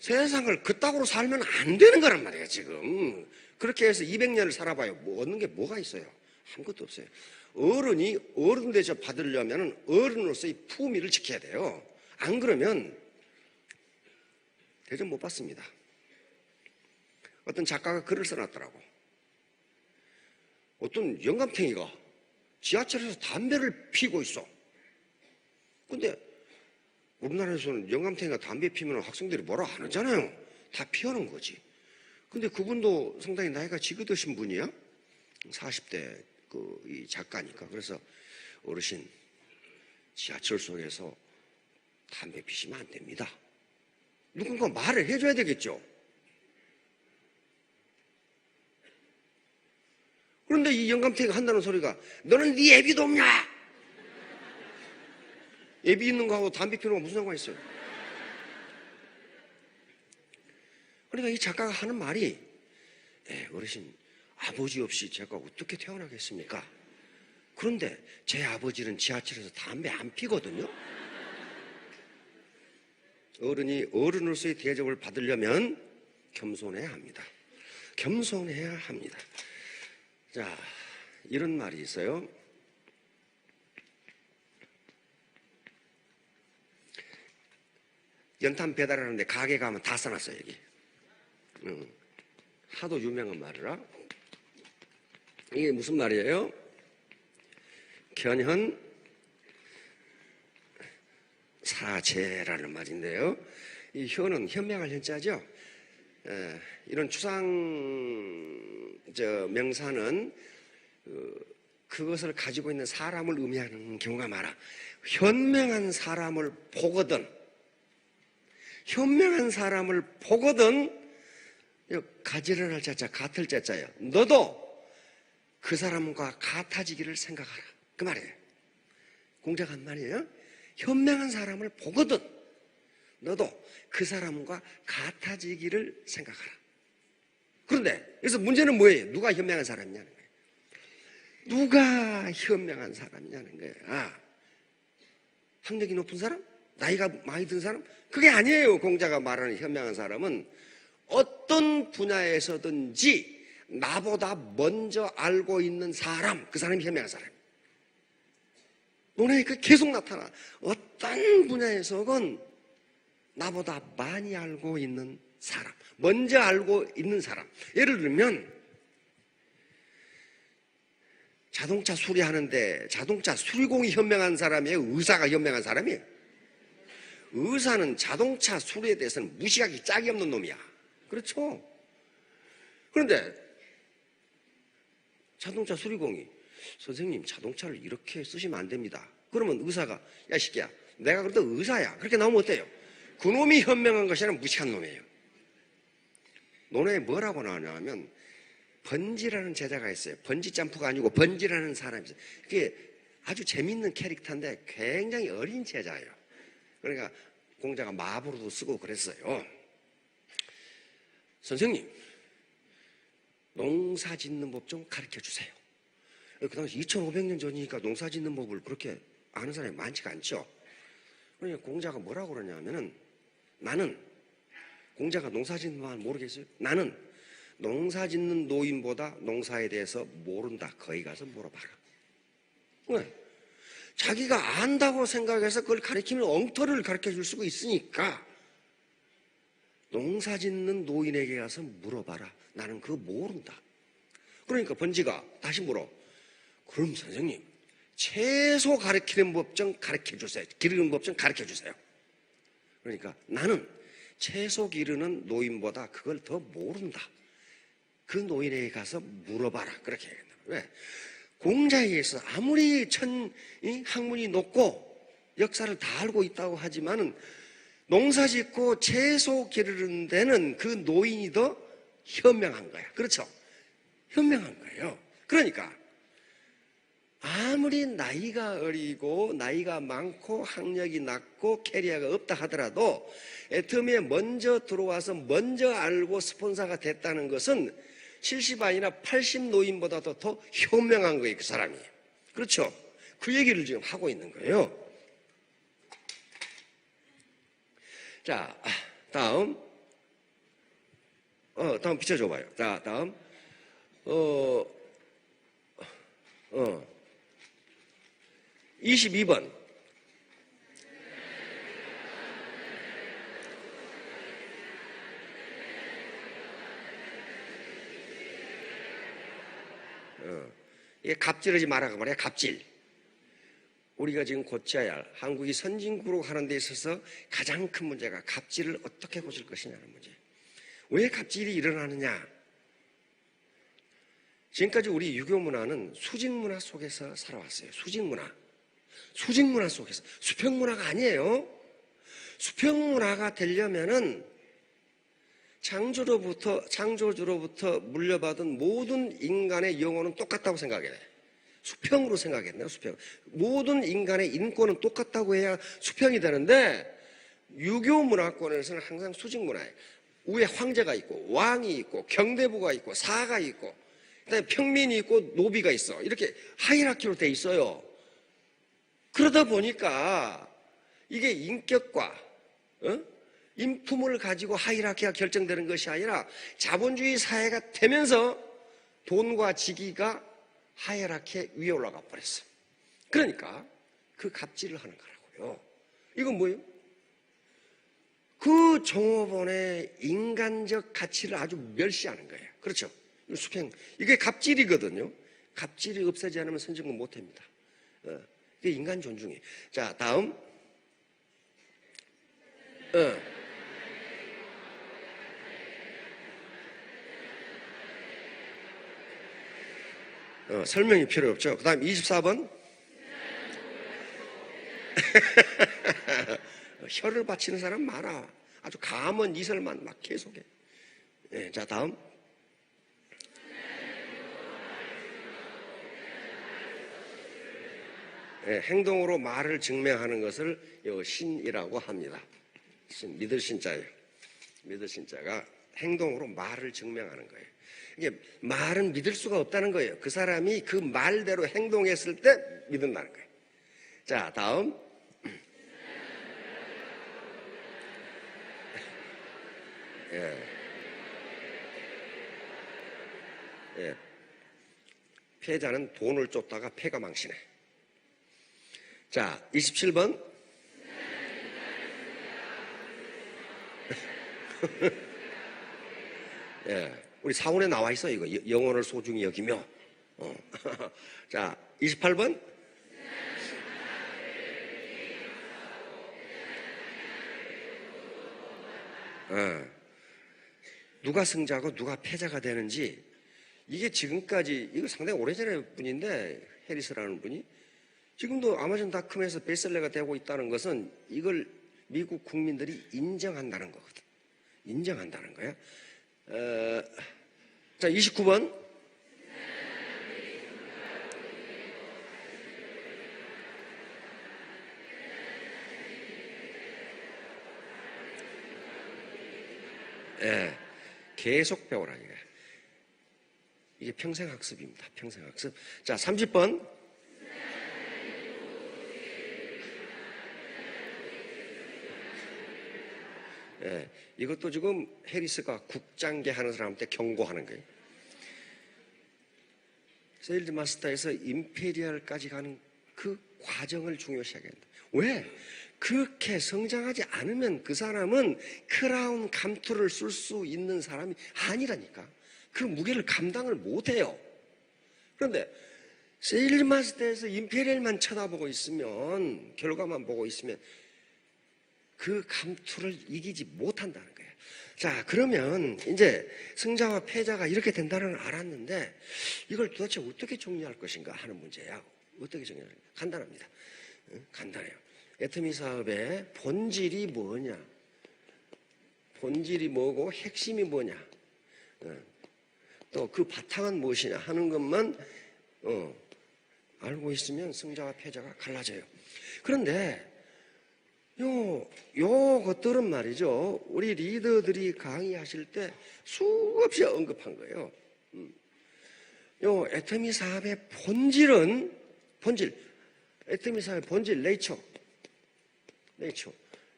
세상을 그따구로 살면 안 되는 거란 말이에요 지금. 그렇게 해서 200년을 살아봐요. 뭐 얻는 게 뭐가 있어요? 아무것도 없어요. 어른이 어른 대접 받으려면 어른으로서의 품위를 지켜야 돼요. 안 그러면 대접 못 받습니다. 어떤 작가가 글을 써놨더라고. 어떤 영감탱이가 지하철에서 담배를 피고 있어. 근데 우리나라에서는 영감탱이가 담배 피면 학생들이 뭐라 안 하잖아요. 다 피하는 거지. 근데 그분도 상당히 나이가 지긋으신 분이야. 40대 이 작가니까. 그래서 어르신, 지하철 속에서 담배 피시면 안 됩니다. 누군가 말을 해줘야 되겠죠. 그런데 이 영감탱이가 한다는 소리가, 너는 네 애비도 없냐? 애비 있는 거하고 담배 피우는 거 무슨 상관이 있어요? 그러니까 이 작가가 하는 말이, 어르신, 아버지 없이 제가 어떻게 태어나겠습니까? 그런데 제 아버지는 지하철에서 담배 안 피거든요. 어른이 어른으로서의 대접을 받으려면 겸손해야 합니다. 겸손해야 합니다. 자, 이런 말이 있어요. 연탄 배달하는데 가게 가면 다 써놨어요, 여기. 하도 유명한 말이라. 이게 무슨 말이에요? 견현 사제라는 말인데요. 이 현은 현명할 현자죠. 이런 추상 명사는 그것을 가지고 있는 사람을 의미하는 경우가 많아. 현명한 사람을 보거든, 가지런할 자자, 같을 자자예요. 너도 그 사람과 같아지기를 생각하라, 그 말이에요. 공자가 한 말이에요. 현명한 사람을 보거든 너도 그 사람과 같아지기를 생각하라. 그런데 그래서 문제는 뭐예요? 누가 현명한 사람이냐는 거예요. 누가 현명한 사람이냐는 거예요. 학력이 높은 사람? 나이가 많이 든 사람? 그게 아니에요. 공자가 말하는 현명한 사람은 어떤 분야에서든지 나보다 먼저 알고 있는 사람, 그 사람이 현명한 사람이에요. 논에 계속 나타나. 어떤 분야에서건 나보다 많이 알고 있는 사람, 먼저 알고 있는 사람. 예를 들면 자동차 수리하는데 자동차 수리공이 현명한 사람이에요? 의사가 현명한 사람이에요? 의사는 자동차 수리에 대해서는 무시하기 짝이 없는 놈이야. 그렇죠? 그런데 자동차 수리공이, 선생님 자동차를 이렇게 쓰시면 안 됩니다. 그러면 의사가, 야 시끼야, 내가 그래도 의사야, 그렇게 나오면 어때요? 그놈이 현명한 것이 아니라 무식한 놈이에요. 논어에 뭐라고 나오냐면 번지라는 제자가 있어요. 번지 점프가 아니고 번지라는 사람이 있어요. 그게 아주 재밌는 캐릭터인데 굉장히 어린 제자예요. 그러니까 공자가 마부로도 쓰고 그랬어요. 선생님, 농사 짓는 법 좀 가르쳐 주세요. 그 당시 2500년 전이니까 농사 짓는 법을 그렇게 아는 사람이 많지가 않죠. 그러니까 공자가 뭐라고 그러냐면은, 나는, 공자가 농사 짓는 말 모르겠어요? 나는 농사 짓는 노인보다 농사에 대해서 모른다. 거기 가서 물어봐라. 왜? 자기가 안다고 생각해서 그걸 가르치면 엉터리를 가르쳐 줄 수가 있으니까 농사 짓는 노인에게 가서 물어봐라. 나는 그거 모른다. 그러니까 번지가 다시 물어. 그럼 선생님, 채소 가르치는 법 좀 가르쳐 주세요. 기르는 법 좀 가르쳐 주세요. 그러니까 나는 채소 기르는 노인보다 그걸 더 모른다. 그 노인에게 가서 물어봐라. 그렇게 얘기한다. 왜? 공자에 의해서 아무리 학문이 높고 역사를 다 알고 있다고 하지만은 농사 짓고 채소 기르는 데는 그 노인이 더 현명한 거야. 그렇죠? 현명한 거예요. 그러니까 아무리 나이가 어리고 나이가 많고 학력이 낮고 캐리어가 없다 하더라도 애터미에 먼저 들어와서 먼저 알고 스폰서가 됐다는 것은 70 아니라 80 노인보다도 더 현명한 거예요. 그 사람이. 그렇죠? 그 얘기를 지금 하고 있는 거예요. 자, 다음 비춰줘봐요. 자, 다음 22번. 이게 갑질하지 말라고 말이야. 갑질. 우리가 지금 고쳐야 할, 한국이 선진국으로 가는 데 있어서 가장 큰 문제가 갑질을 어떻게 고칠 것이냐는 문제. 왜 갑질이 일어나느냐? 지금까지 우리 유교 문화는 수직 문화 속에서 살아왔어요. 수직 문화. 수직 문화 속에서. 수평 문화가 아니에요. 수평 문화가 되려면은 창조주로부터 물려받은 모든 인간의 영혼은 똑같다고 생각해야 돼. 수평으로 생각했네요. 수평. 모든 인간의 인권은 똑같다고 해야 수평이 되는데 유교 문화권에서는 항상 수직 문화예요. 위에 황제가 있고 왕이 있고 경대부가 있고 사가 있고 그다음에 평민이 있고 노비가 있어. 이렇게 하이라키로 돼 있어요. 그러다 보니까 이게 인격과 인품을 가지고 하이라키가 결정되는 것이 아니라 자본주의 사회가 되면서 돈과 직위가 하이라키 위에 올라가 버렸어요. 그러니까 그 갑질을 하는 거라고요. 이건 뭐예요? 그 종업원의 인간적 가치를 아주 멸시하는 거예요. 그렇죠? 수평. 이게 갑질이거든요. 갑질이 없애지 않으면 선진국 못합니다. 이게 인간 존중이에요. 자, 다음. 설명이 필요 없죠. 그 다음 24번. 혀를 바치는 사람 많아. 아주 감언 이설만 막 계속해. 자, 다음. 행동으로 말을 증명하는 것을 신이라고 합니다. 믿을 신자예요. 믿을 신자가 행동으로 말을 증명하는 거예요. 이게 말은 믿을 수가 없다는 거예요. 그 사람이 그 말대로 행동했을 때 믿는다는 거예요. 자, 다음. 패자는 돈을 쫓다가 패가 망치네. 자, 27번. 우리 사원에 나와 있어 이거. 영혼을 소중히 여기며. 자, 28번. 누가 승자고 누가 패자가 되는지 이게 지금까지 이거 상당히 오래전의 분인데 해리스라는 분이 지금도 아마존닷컴에서 베스트셀러가 되고 있다는 것은 이걸 미국 국민들이 인정한다는 거거든. 인정한다는 거야. 자, 29번. 계속 배워라 이게. 이게 평생 학습입니다. 평생 학습. 자, 30번. 이것도 지금 해리스가 국장계 하는 사람한테 경고하는 거예요. 세일즈 마스터에서 임페리얼까지 가는 그 과정을 중요시하겠다. 왜? 그렇게 성장하지 않으면 그 사람은 크라운 감투를 쓸 수 있는 사람이 아니라니까. 그 무게를 감당을 못해요. 그런데 세일즈 마스터에서 임페리얼만 쳐다보고 있으면, 결과만 보고 있으면 그 감투를 이기지 못한다는 거예요. 자, 그러면 이제 승자와 패자가 이렇게 된다는 걸 알았는데 이걸 도대체 어떻게 정리할 것인가 하는 문제야. 어떻게 정리할까? 간단합니다. 간단해요. 애터미 사업의 본질이 뭐냐? 본질이 뭐고 핵심이 뭐냐? 또 그 바탕은 무엇이냐 하는 것만 알고 있으면 승자와 패자가 갈라져요. 그런데 요 것들은 말이죠. 우리 리더들이 강의하실 때 수없이 언급한 거예요. 요 애터미 사업의 본질, 애터미 사업의 본질, 네이처.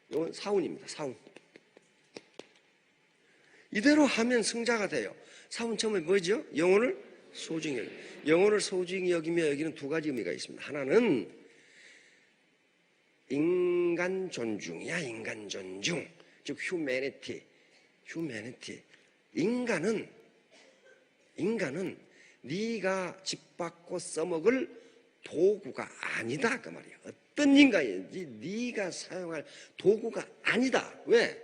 이건 사운입니다. 사운. 이대로 하면 승자가 돼요. 사운 처음에 뭐죠? 영혼을 소중히 여기며. 영혼을 소중히 여기며 여기는 두 가지 의미가 있습니다. 하나는 인간 존중이야. 인간 존중. 즉 휴메니티. 인간은 네가 짚받고 써먹을 도구가 아니다 그 말이야. 어떤 인간인지 네가 사용할 도구가 아니다. 왜?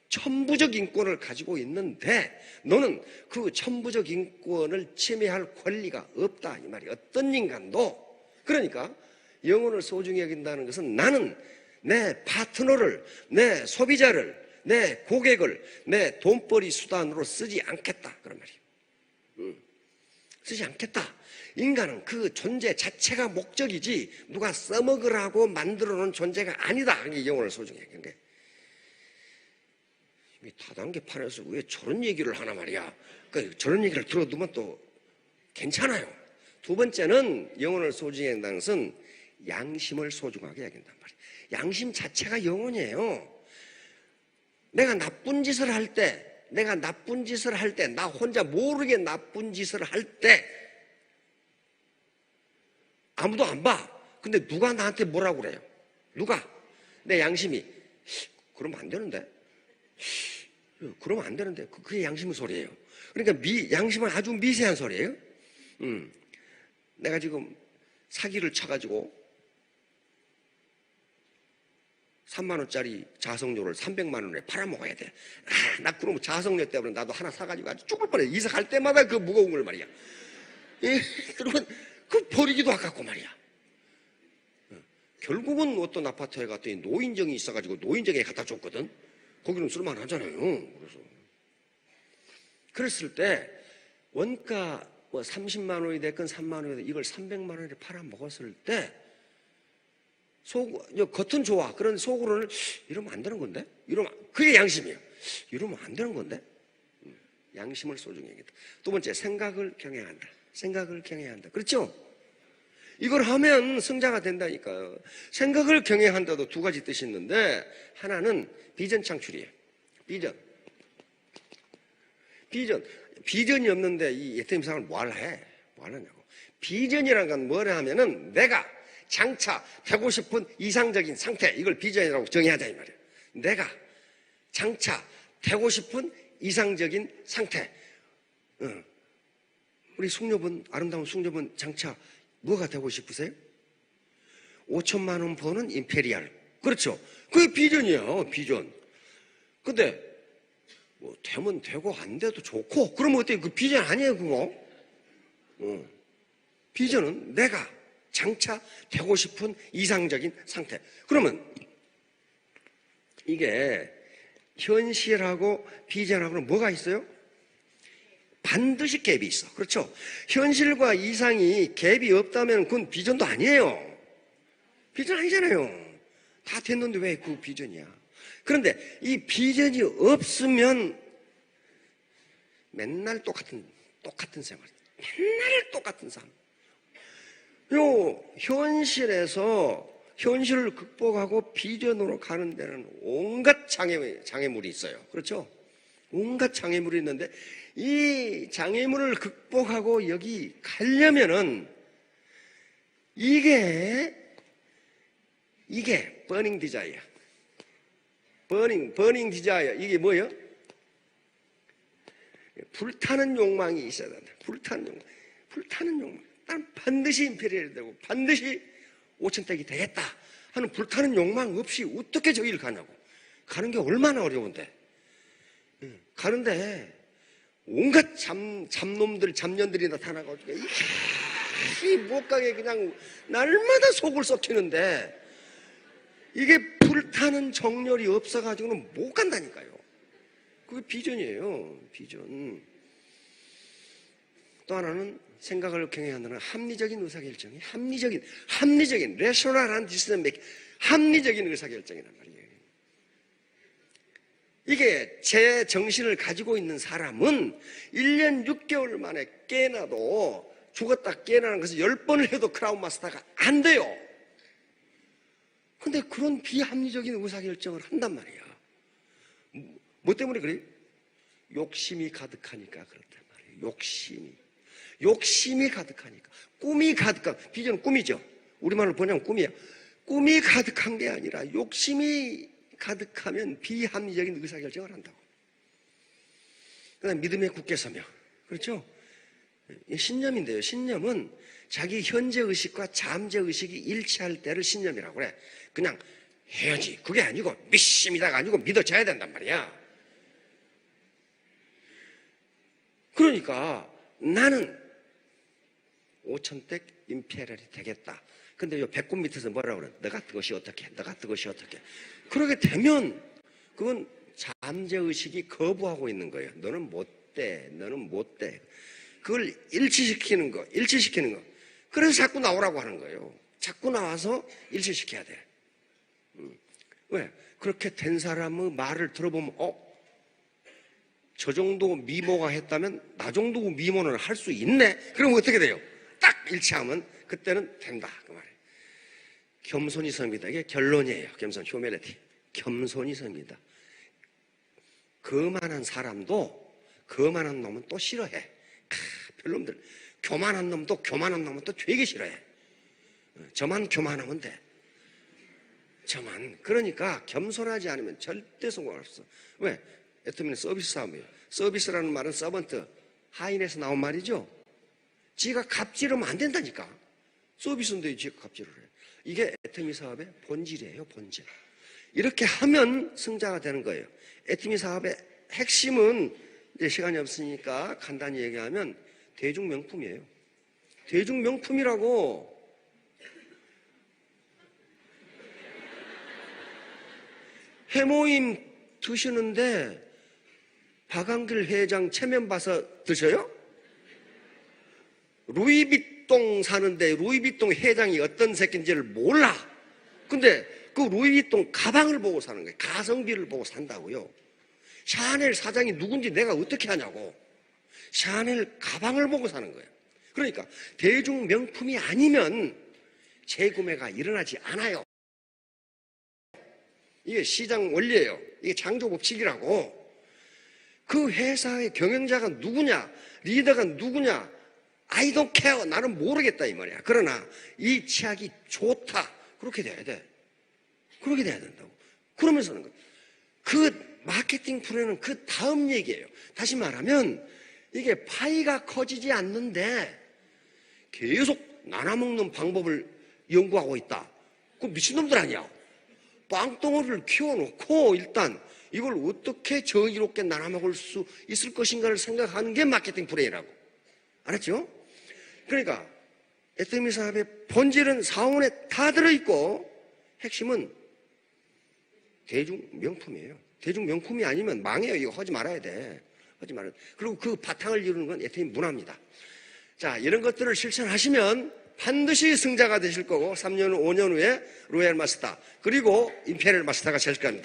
천부적 인권을 가지고 있는데 너는 그 천부적 인권을 침해할 권리가 없다 이 말이야. 어떤 인간도. 그러니까 영혼을 소중히 여긴다는 것은 나는 내 파트너를, 내 소비자를, 내 고객을 내 돈벌이 수단으로 쓰지 않겠다 그런 말이에요. 쓰지 않겠다. 인간은 그 존재 자체가 목적이지 누가 써먹으라고 만들어 놓은 존재가 아니다. 이게 영혼을 소중히 여기는 게. 다단계판에서 왜 저런 얘기를 하나 말이야. 그러니까 저런 얘기를 들어두면 또 괜찮아요. 두 번째는 영혼을 소중히 여긴다는 것은 양심을 소중하게 여긴단 말이에요. 양심 자체가 영혼이에요. 내가 나쁜 짓을 할 때, 나 혼자 모르게 나쁜 짓을 할 때 아무도 안 봐. 근데 누가 나한테 뭐라고 그래요? 누가? 내 양심이 그러면 안 되는데? 그러면 안 되는데? 그게 양심의 소리예요. 그러니까 양심은 아주 미세한 소리예요. 내가 지금 사기를 쳐가지고 3만 원짜리 자석료를 300만 원에 팔아먹어야 돼. 나 그러면 자석료 때문에 나도 하나 사가지고 아주 죽을 뻔해. 이사갈 때마다 그 무거운 걸 말이야. 그러면 그 버리기도 아깝고 말이야. 결국은 어떤 아파트에 갔더니 노인정이 있어가지고 노인정에 갖다 줬거든. 거기는 쓸만 하잖아요. 그래서 그랬을 때 원가 뭐 30만 원이 됐건 3만 원이 됐건 이걸 300만 원에 팔아먹었을 때 겉은 좋아. 그런데 속으로는 이러면 안 되는 건데? 그게 양심이에요. 이러면 안 되는 건데? 양심을 소중히 여긴다. 두 번째, 생각을 경외한다. 생각을 경외한다. 그렇죠? 이걸 하면 승자가 된다니까요. 생각을 경외한다도 두 가지 뜻이 있는데 하나는 비전 창출이에요. 비전이 없는데 이 예태임상을 뭐 하느냐고. 비전이라는 건 뭐냐 하면은 내가 장차 되고 싶은 이상적인 상태, 이걸 비전이라고 정의하자 이 말이에요. 내가 장차 되고 싶은 이상적인 상태. 우리 아름다운 숙녀분 장차 뭐가 되고 싶으세요? 5천만 원 버는 임페리얼. 그렇죠. 그게 비전이야, 비전. 근데 뭐 되면 되고 안 돼도 좋고 그러면 어때요? 그 비전 아니에요, 그거. 비전은 내가 장차 되고 싶은 이상적인 상태. 그러면 이게 현실하고 비전하고는 뭐가 있어요? 반드시 갭이 있어. 그렇죠? 현실과 이상이 갭이 없다면 그건 비전도 아니에요. 비전 아니잖아요. 다 됐는데 왜 그 비전이야? 그런데 이 비전이 없으면 맨날 똑같은 생활. 맨날 똑같은 삶. 현실을 극복하고 비전으로 가는 데는 온갖 장애물이 있어요. 그렇죠? 온갖 장애물이 있는데 이 장애물을 극복하고 여기 가려면은 이게 버닝 디자이어. 버닝 디자이어. 이게 뭐예요? 불타는 욕망이 있어야 된다. 불타는 욕망. 난 반드시 임페리얼이 되고 반드시 5천대기 되겠다 하는 불타는 욕망 없이 어떻게 저기를 가냐고. 가는 게 얼마나 어려운데. 가는데 온갖 잡년들이 나타나가지고 못 가게 그냥 날마다 속을 썩히는데 이게 불타는 정열이 없어가지고는 못 간다니까요. 그게 비전이에요. 비전. 또 하나는 생각을 경외한다는 합리적인 의사결정이 합리적인 레셔널한 디시전 메이킹, 합리적인 의사결정이란 말이에요. 이게 제 정신을 가지고 있는 사람은 1년 6개월 만에 깨어나도 죽었다 깨어나는 것을 10번을 해도 크라운 마스터가 안 돼요. 근데 그런 비합리적인 의사결정을 한단 말이야. 뭐 때문에 그래요? 욕심이 가득하니까 그렇단 말이에요. 욕심이 가득하니까. 꿈이 가득한, 비전은 꿈이죠. 우리말로 번역하면 꿈이야. 꿈이 가득한 게 아니라 욕심이 가득하면 비합리적인 의사결정을 한다고. 그다음 믿음에 굳게 서며. 그렇죠? 신념인데요. 신념은 자기 현재의식과 잠재의식이 일치할 때를 신념이라고 그래. 그냥 해야지. 그게 아니고 믿습니다가 아니고 믿어져야 된단 말이야. 그러니까 나는 5,000대 임페리얼이 되겠다. 근데 요 배꼽 밑에서 뭐라고 그래? 너 같은 것이 어떻게? 너 같은 것이 어떻게? 그러게 되면 그건 잠재의식이 거부하고 있는 거예요. 너는 못 돼. 너는 못 돼. 그걸 일치시키는 거. 그래서 자꾸 나오라고 하는 거예요. 자꾸 나와서 일치시켜야 돼. 왜? 그렇게 된 사람의 말을 들어보면 저 정도 미모가 했다면 나 정도 미모는 할 수 있네? 그러면 어떻게 돼요? 딱 일치하면 그때는 된다 그 말이에요. 겸손이 섭니다. 이게 결론이에요. 겸손, 휴밀리티. 겸손이 섭니다. 거만한 사람도 거만한 놈은 또 싫어해. 별놈들. 교만한 놈도 되게 싫어해. 저만 교만하면 돼. 저만. 그러니까 겸손하지 않으면 절대 성공 없어. 왜? 애터미는 서비스 사업이에요. 서비스라는 말은 서번트, 하인에서 나온 말이죠. 지가 갑질하면 안 된다니까. 서비스인데 지가 갑질을 해. 이게 애터미 사업의 본질이에요. 본질. 이렇게 하면 승자가 되는 거예요. 애터미 사업의 핵심은 이제 시간이 없으니까 간단히 얘기하면 대중명품이에요. 대중명품이라고. 회모임 드시는데 박한길 회장 체면 봐서 드셔요? 루이비통 사는데 루이비통 회장이 어떤 새끼인지를 몰라. 근데 그 루이비통 가방을 보고 사는 거예요. 가성비를 보고 산다고요. 샤넬 사장이 누군지 내가 어떻게 하냐고. 샤넬 가방을 보고 사는 거예요. 그러니까 대중 명품이 아니면 재구매가 일어나지 않아요. 이게 시장 원리예요. 이게 창조법칙이라고. 그 회사의 경영자가 누구냐, 리더가 누구냐, I don't care. 나는 모르겠다 이 말이야. 그러나 이 치약이 좋다. 그렇게 돼야 돼. 그렇게 돼야 된다고. 그러면서는 그 마케팅 프로는 그 다음 얘기예요. 다시 말하면 이게 파이가 커지지 않는데 계속 나눠먹는 방법을 연구하고 있다. 그 미친놈들 아니야. 빵덩어리를 키워놓고 일단 이걸 어떻게 정의롭게 나눠먹을 수 있을 것인가를 생각하는 게 마케팅 플레이라고. 알았죠? 그러니까 애터미 사업의 본질은 사원에 다 들어있고 핵심은 대중명품이에요. 대중명품이 아니면 망해요. 이거 하지 말아야 돼. 하지 말아야 돼. 그리고 그 바탕을 이루는 건 애터미 문화입니다. 자, 이런 것들을 실천하시면 반드시 승자가 되실 거고 3년, 5년 후에 로얄 마스터 그리고 임페리얼 마스터가 될 겁니다.